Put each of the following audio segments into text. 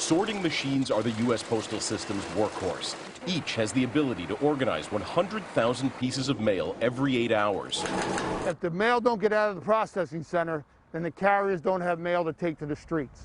Sorting machines are the U.S. Postal System's workhorse. Each has the ability to organize 100,000 pieces of mail every 8 hours. If the mail don't get out of the processing center, then the carriers don't have mail to take to the streets.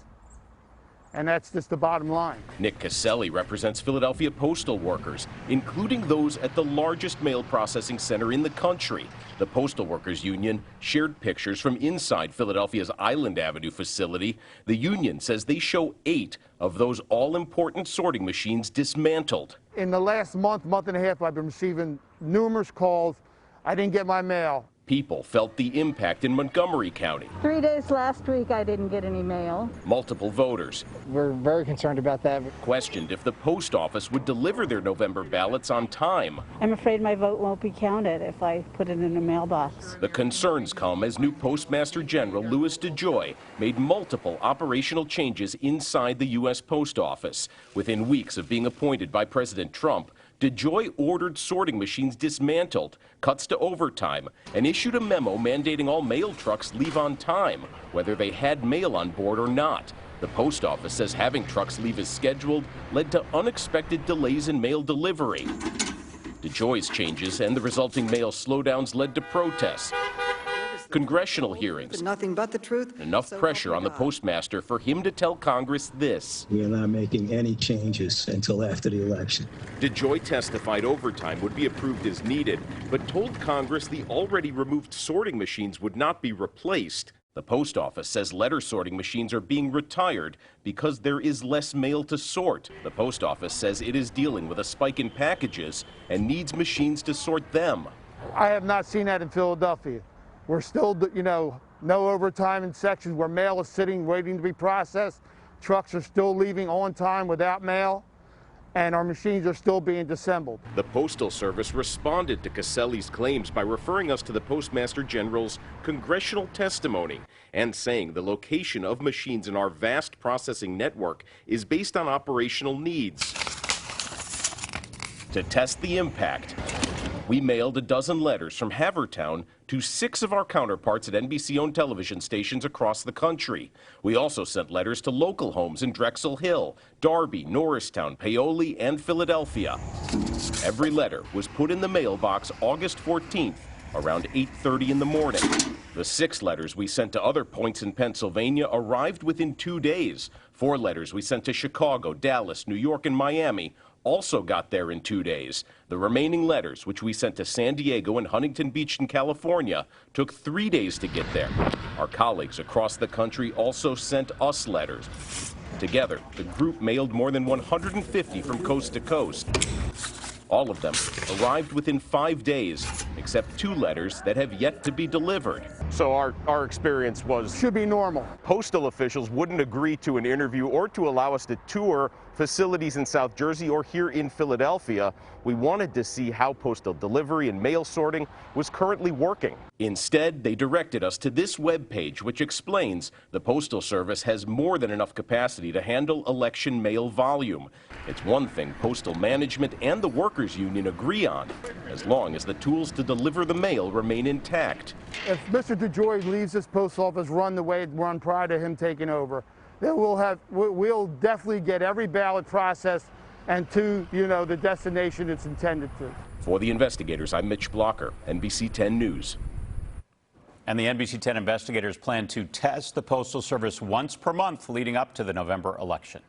And that's just the bottom line. Nick Caselli represents Philadelphia postal workers, including those at the largest mail processing center in the country. The Postal Workers Union shared pictures from inside Philadelphia's Island Avenue facility. The union says they show 8 of those all-important sorting machines dismantled. In the last month and a half, I've been receiving numerous calls. I didn't get my mail. People felt the impact in Montgomery County. 3 days last week, I didn't get any mail. Multiple voters We're very concerned about that. questioned if the post office would deliver their November ballots on time. I'm afraid my vote won't be counted if I put it in a mailbox. The concerns come as new Postmaster General Louis DeJoy made multiple operational changes inside the U.S. Post Office. Within weeks of being appointed by President Trump, DeJoy ordered sorting machines dismantled, cuts to overtime, and issued a memo mandating all mail trucks leave on time, whether they had mail on board or not. The post office says having trucks leave as scheduled led to unexpected delays in mail delivery. DeJoy's changes and the resulting mail slowdowns led to protests, congressional hearings, nothing but the truth. Enough pressure on the postmaster for him to tell Congress this: we are not making any changes until after the election. DeJoy testified overtime would be approved as needed, but told Congress the already removed sorting machines would not be replaced. The post office says letter sorting machines are being retired because there is less mail to sort. The post office says it is dealing with a spike in packages and needs machines to sort them. I have not seen that in Philadelphia. We're still, no overtime in sections where mail is sitting waiting to be processed. Trucks are still leaving on time without mail, and our machines are still being disassembled. The Postal Service responded to Caselli's claims by referring us to the Postmaster General's congressional testimony and saying the location of machines in our vast processing network is based on operational needs. To test the impact, we mailed a dozen letters from Havertown to 6 of our counterparts at NBC-owned television stations across the country. We also sent letters to local homes in Drexel Hill, Darby, Norristown, Paoli, and Philadelphia. Every letter was put in the mailbox August 14th, around 8:30 in the morning. The 6 letters we sent to other points in Pennsylvania arrived within 2 days. 4 letters we sent to Chicago, Dallas, New York, and Miami also got there in 2 days. The remaining letters, which we sent to San Diego and Huntington Beach in California, took 3 days to get there. Our colleagues across the country also sent us letters. Together, the group mailed more than 150 from coast to coast. All of them arrived within 5 days, except 2 letters that have yet to be delivered. So our experience was Should be normal. postal officials wouldn't agree to an interview or to allow us to tour facilities in South Jersey or here in Philadelphia. We wanted to see how postal delivery and mail sorting was currently working. Instead, they directed us to this webpage, which explains the Postal Service has more than enough capacity to handle election mail volume. It's one thing postal management and the workers' union agree on, as long as the tools to deliver the mail remain intact. If Mr. DeJoy leaves this post office run the way it run prior to him taking over, then we'll definitely get every ballot processed and to, the destination it's intended to. For the investigators, I'm Mitch Blacher, NBC10 News. And the NBC10 investigators plan to test the Postal Service once per month leading up to the November election.